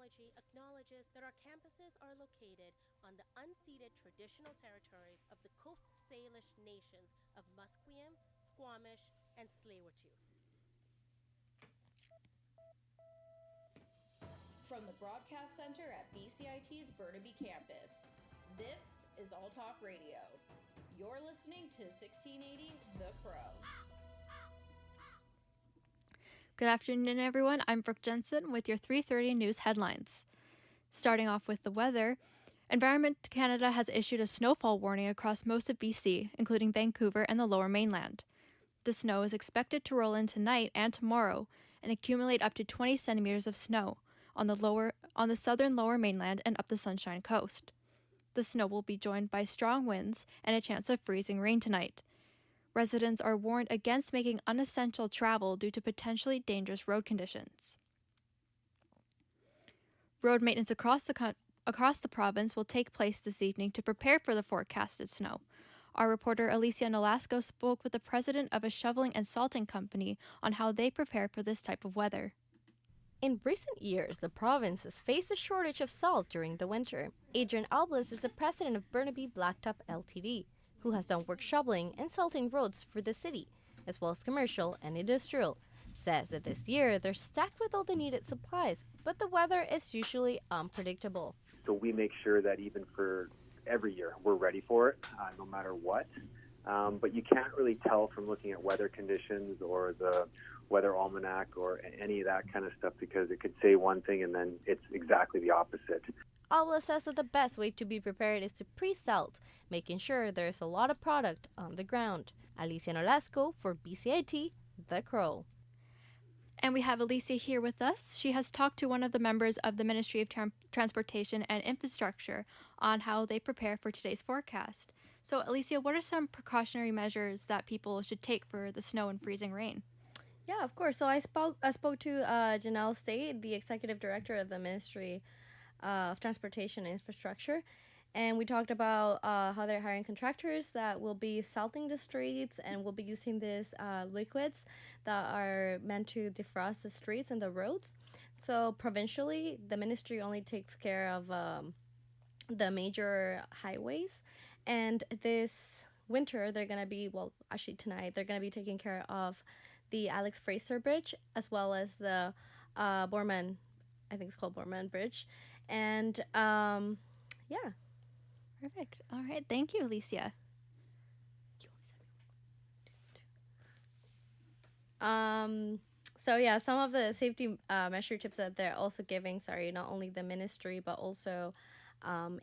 technology acknowledges that our campuses are located on the unceded traditional territories of the Coast Salish nations of Musqueam, Squamish, and Tsleil-Waututh. From the Broadcast Center at BCIT's Burnaby Campus, this is All Talk Radio. You're listening to 1680 The Crow. Good afternoon, everyone. I'm Brooke Jensen with your 3:30 news headlines. Starting off with the weather, Environment Canada has issued a snowfall warning across most of BC, including Vancouver and the Lower Mainland. The snow is expected to roll in tonight and tomorrow and accumulate up to 20 centimeters of snow on the southern Lower Mainland and up the Sunshine Coast. The snow will be joined by strong winds and a chance of freezing rain tonight. Residents are warned against making unessential travel due to potentially dangerous road conditions. Road maintenance across the province will take place this evening to prepare for the forecasted snow. Our reporter Alicia Nolasco spoke with the president of a shoveling and salting company on how they prepare for this type of weather. In recent years, the province has faced a shortage of salt during the winter. Adrian Alblas is the president of Burnaby Blacktop Ltd., who has done work shoveling and salting roads for the city, as well as commercial and industrial. Says that this year they're stacked with all the needed supplies, but the weather is usually unpredictable. So we make sure that even for every year we're ready for it, no matter what. But you can't really tell from looking at weather conditions or the weather almanac or any of that kind of stuff, because it could say one thing and then it's exactly the opposite. Alblas says that the best way to be prepared is to pre-salt, making sure there's a lot of product on the ground. Alicia Nolasco for BCIT The Crow. And we have Alicia here with us. She has talked to one of the members of the Ministry of Transportation and Infrastructure on how they prepare for today's forecast. So, Alicia, what are some precautionary measures that people should take for the snow and freezing rain? Yeah, of course. So I spoke to Janelle State, the executive director of the Ministry of Transportation and Infrastructure, and we talked about how they're hiring contractors that will be salting the streets and will be using these liquids that are meant to defrost the streets and the roads. So provincially, the ministry only takes care of the major highways, and this winter they're going to be, well, actually tonight, they're going to be taking care of the Alex Fraser Bridge, as well as the Borman, I think it's called Borman Bridge. And, yeah. Perfect. All right. Thank you, Alicia. So, yeah, some of the safety measure tips that they're also giving, not only the ministry, but also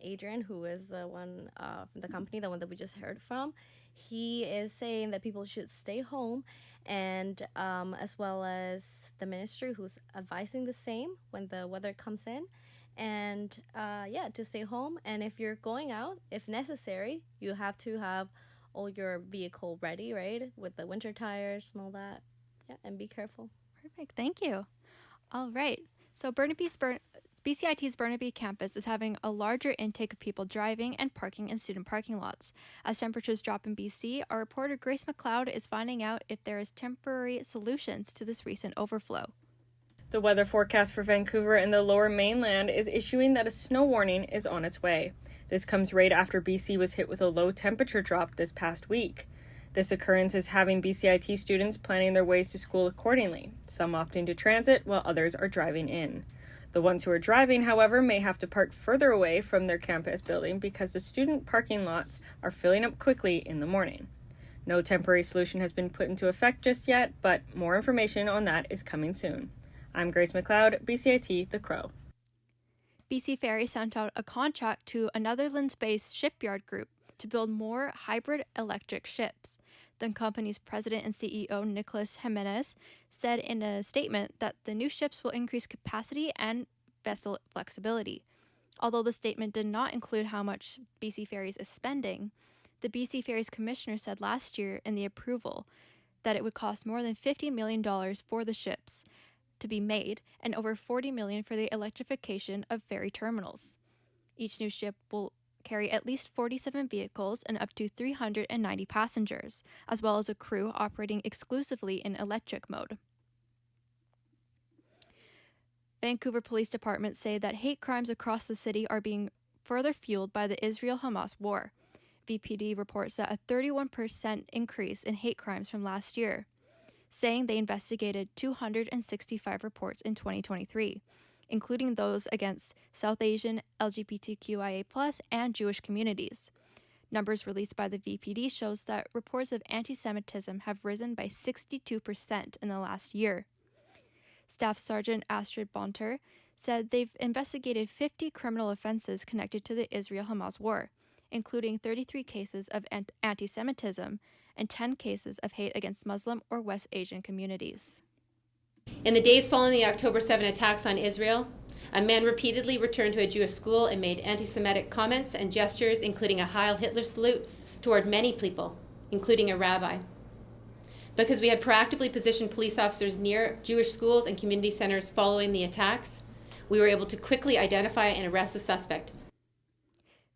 Adrian, who is the one from the company, the one that we just heard from. He is saying that people should stay home, and as well as the ministry, who's advising the same when the weather comes in. And to stay home. And if you're going out, if necessary, you have to have all your vehicle ready, right? With the winter tires and all that. Yeah, and be careful. Perfect. Thank you. All right. So BCIT's Burnaby campus is having a larger intake of people driving and parking in student parking lots. As temperatures drop in BC, our reporter Grace McLeod is finding out if there is temporary solutions to this recent overflow. The weather forecast for Vancouver and the Lower Mainland is issuing that a snow warning is on its way. This comes right after BC was hit with a low temperature drop this past week. This occurrence is having BCIT students planning their ways to school accordingly, some opting to transit while others are driving in. The ones who are driving, however, may have to park further away from their campus building because the student parking lots are filling up quickly in the morning. No temporary solution has been put into effect just yet, but more information on that is coming soon. I'm Grace McLeod, BCIT The Crow. BC Ferry sent out a contract to a Netherlands-based shipyard group to build more hybrid electric ships. The company's president and CEO, Nicholas Jimenez, said in a statement that the new ships will increase capacity and vessel flexibility. Although the statement did not include how much BC Ferries is spending, the BC Ferries commissioner said last year in the approval that it would cost more than $50 million for the ships to be made and over $40 million for the electrification of ferry terminals. Each new ship will carry at least 47 vehicles and up to 390 passengers, as well as a crew operating exclusively in electric mode. Vancouver Police Department say that hate crimes across the city are being further fueled by the Israel-Hamas war. VPD reports that a 31% increase in hate crimes from last year, saying they investigated 265 reports in 2023, including those against South Asian, LGBTQIA+, and Jewish communities. Numbers released by the VPD shows that reports of anti-Semitism have risen by 62% in the last year. Staff Sergeant Astrid Bonter said they've investigated 50 criminal offenses connected to the Israel-Hamas war, including 33 cases of anti-Semitism and 10 cases of hate against Muslim or West Asian communities. In the days following the October 7 attacks on Israel, a man repeatedly returned to a Jewish school and made anti-Semitic comments and gestures, including a Heil Hitler salute, toward many people, including a rabbi. Because we had proactively positioned police officers near Jewish schools and community centers following the attacks, we were able to quickly identify and arrest the suspect.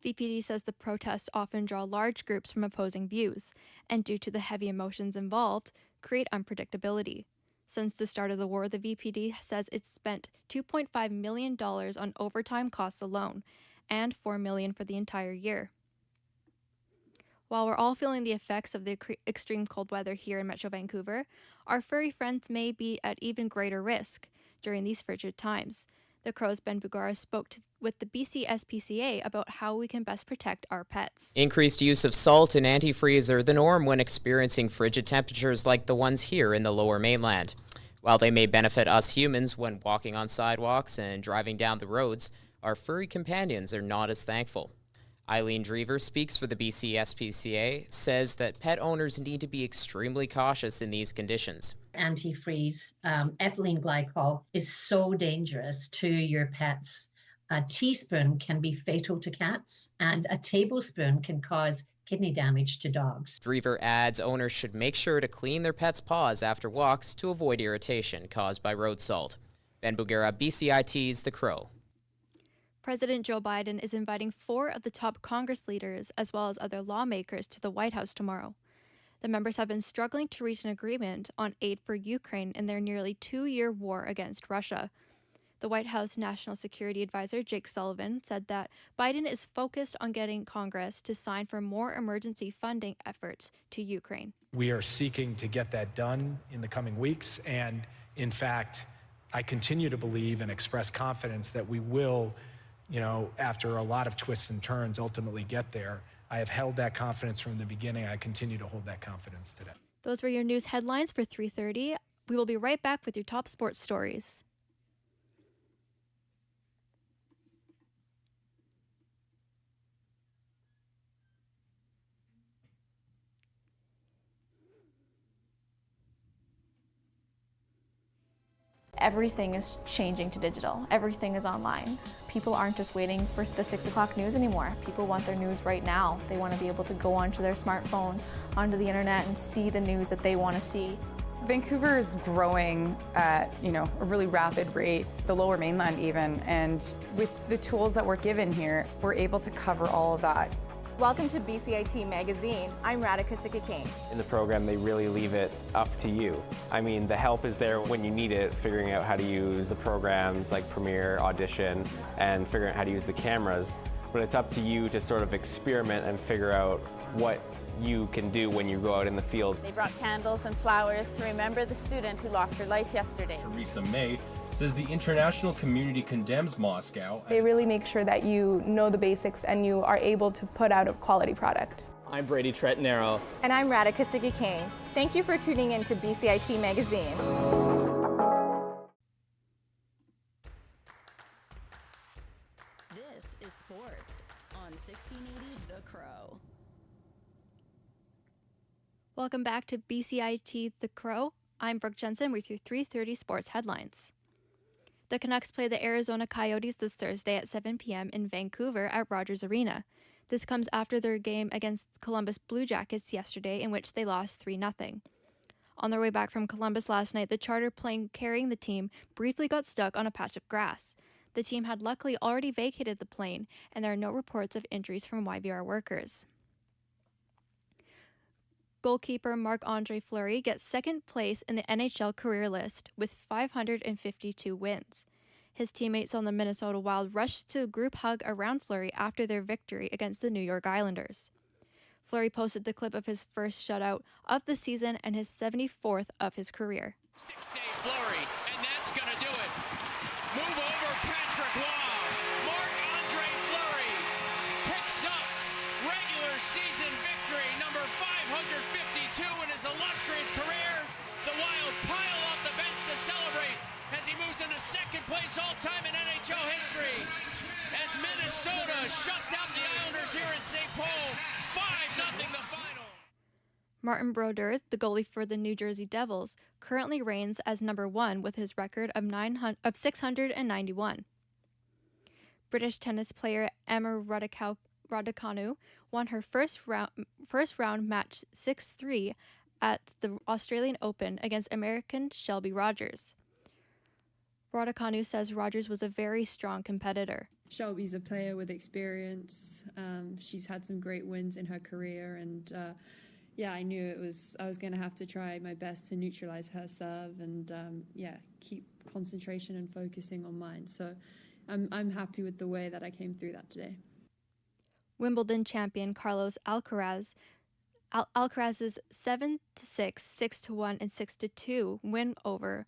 VPD says the protests often draw large groups from opposing views, and due to the heavy emotions involved, create unpredictability. Since the start of the war, the VPD says it's spent $2.5 million on overtime costs alone, and $4 million for the entire year. While we're all feeling the effects of the extreme cold weather here in Metro Vancouver, our furry friends may be at even greater risk during these frigid times. The Crow's Ben Bugara spoke with the BC SPCA about how we can best protect our pets. Increased use of salt and antifreeze are the norm when experiencing frigid temperatures like the ones here in the Lower Mainland. While they may benefit us humans when walking on sidewalks and driving down the roads, our furry companions are not as thankful. Eileen Drever speaks for the BC SPCA, says that pet owners need to be extremely cautious in these conditions. Antifreeze, ethylene glycol is so dangerous to your pets. A teaspoon can be fatal to cats, and a tablespoon can cause kidney damage to dogs. Drever adds owners should make sure to clean their pets' paws after walks to avoid irritation caused by road salt. Ben Bugera, BCIT's The Crow. President Joe Biden is inviting 4 of the top Congress leaders as well as other lawmakers to the White House tomorrow. The members have been struggling to reach an agreement on aid for Ukraine in their nearly 2-year war against Russia. The White House National Security Advisor Jake Sullivan said that Biden is focused on getting Congress to sign for more emergency funding efforts to Ukraine. We are seeking to get that done in the coming weeks, and in fact, I continue to believe and express confidence that we will, after a lot of twists and turns, ultimately get there. I have held that confidence from the beginning. I continue to hold that confidence today. Those were your news headlines for 3:30. We will be right back with your top sports stories. Everything is changing to digital. Everything is online. People aren't just waiting for the 6 o'clock news anymore. People want their news right now. They want to be able to go onto their smartphone, onto the internet, and see the news that they want to see. Vancouver is growing at, a really rapid rate, the Lower Mainland even, and with the tools that we're given here, we're able to cover all of that. Welcome to BCIT Magazine. I'm Radhika Sikakane. In the program, they really leave it up to you. I mean, the help is there when you need it, figuring out how to use the programs like Premiere, Audition, and figuring out how to use the cameras. But it's up to you to sort of experiment and figure out what you can do when you go out in the field. They brought candles and flowers to remember the student who lost her life yesterday. Teresa May says the international community condemns Moscow. They really make sure that you know the basics and you are able to put out a quality product. I'm Brady Tretanero. And I'm Radhika Sikakane. Thank you for tuning in to BCIT Magazine. This is sports on 1680 The Crow. Welcome back to BCIT The Crow. I'm Brooke Jensen with your 3:30 sports headlines. The Canucks play the Arizona Coyotes this Thursday at 7 p.m. in Vancouver at Rogers Arena. This comes after their game against Columbus Blue Jackets yesterday, in which they lost 3-0. On their way back from Columbus last night, the charter plane carrying the team briefly got stuck on a patch of grass. The team had luckily already vacated the plane, and there are no reports of injuries from YVR workers. Goalkeeper Marc-Andre Fleury gets second place in the NHL career list with 552 wins. His teammates on the Minnesota Wild rushed to a group hug around Fleury after their victory against the New York Islanders. Fleury posted the clip of his first shutout of the season and his 74th of his career. Stick save Fleury, and that's going to do it. Move over Patrick Waugh. Marc-Andre Fleury picks up regular season victory number 552 in his illustrious career. The Wild pile off the bench to celebrate as he moves into second place all-time in NHL history. As Minnesota shuts out the Islanders here in St. Paul, 5-0 the final. Martin Brodeur, the goalie for the New Jersey Devils, currently reigns as number 1 with his record of 691. British tennis player Emma Raducanu won her first round match 6-3 at the Australian Open against American Shelby Rogers. Raducanu says Rogers was a very strong competitor. Shelby's a player with experience. She's had some great wins in her career, and I knew I was going to have to try my best to neutralize her serve and keep concentration and focusing on mine. So I'm happy with the way that I came through that today. Wimbledon champion Carlos Alcaraz's 7-6, 6-1, and 6-2 win over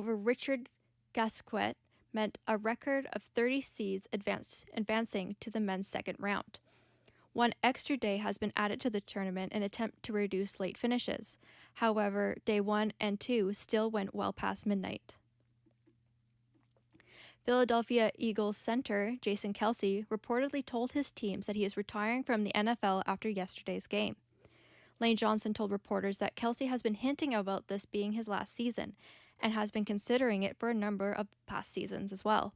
Richard Gasquet meant a record of 30 seeds advancing to the men's second round. One extra day has been added to the tournament in an attempt to reduce late finishes. However, day 1 and 2 still went well past midnight. Philadelphia Eagles center Jason Kelce reportedly told his teams that he is retiring from the NFL after yesterday's game. Lane Johnson told reporters that Kelce has been hinting about this being his last season and has been considering it for a number of past seasons as well.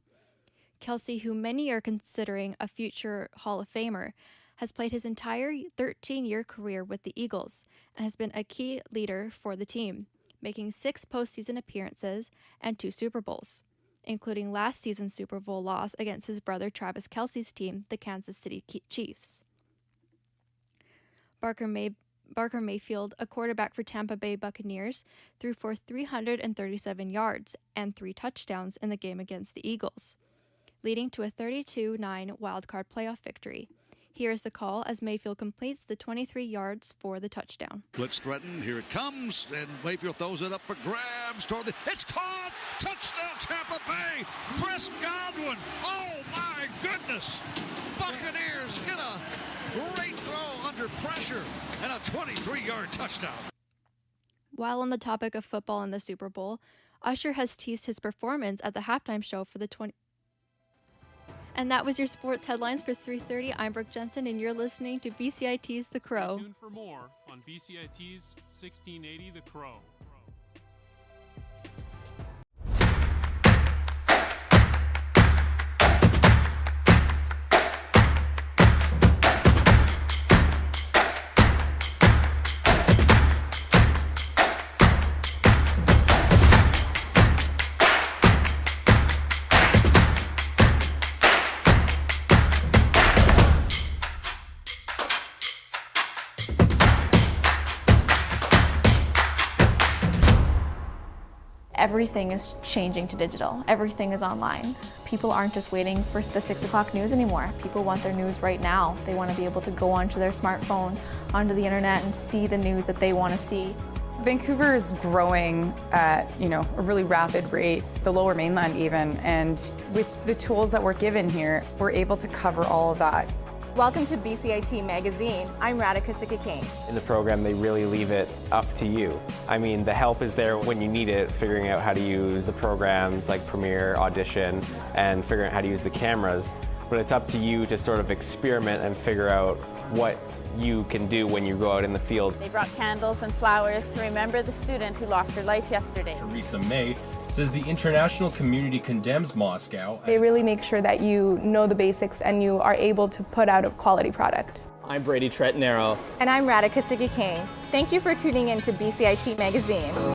Kelce, who many are considering a future Hall of Famer, has played his entire 13-year career with the Eagles and has been a key leader for the team, making 6 postseason appearances and 2 Super Bowls, including last season's Super Bowl loss against his brother Travis Kelce's team, the Kansas City Chiefs. Baker Mayfield, a quarterback for Tampa Bay Buccaneers, threw for 337 yards and 3 touchdowns in the game against the Eagles, leading to a 32-9 wildcard playoff victory. Here is the call as Mayfield completes the 23 yards for the touchdown. Blitz threatened. Here it comes. And Mayfield throws it up for grabs. It's caught. Touchdown, Tampa Bay. Chris Godwin. Oh, my goodness. Buccaneers get a great throw under pressure and a 23-yard touchdown. While on the topic of football and the Super Bowl, Usher has teased his performance at the halftime show for the And that was your sports headlines for 3:30. I'm Brooke Jensen, and you're listening to BCIT's The Crow. Stay tuned for more on BCIT's 1680 The Crow. Everything is changing to digital. Everything is online. People aren't just waiting for the 6 o'clock news anymore. People want their news right now. They want to be able to go onto their smartphone, onto the internet, and see the news that they want to see. Vancouver is growing at, a really rapid rate, the Lower Mainland even, and with the tools that we're given here, we're able to cover all of that. Welcome to BCIT Magazine. I'm Radhika Sikakane. In the program, they really leave it up to you. I mean, the help is there when you need it, figuring out how to use the programs like Premiere, Audition, and figuring out how to use the cameras. But it's up to you to sort of experiment and figure out what you can do when you go out in the field. They brought candles and flowers to remember the student who lost her life yesterday. Theresa May says the international community condemns Moscow. They really make sure that you know the basics and you are able to put out a quality product. I'm Brady Tretanero. And I'm Radhika Sikakane. Thank you for tuning in to BCIT Magazine.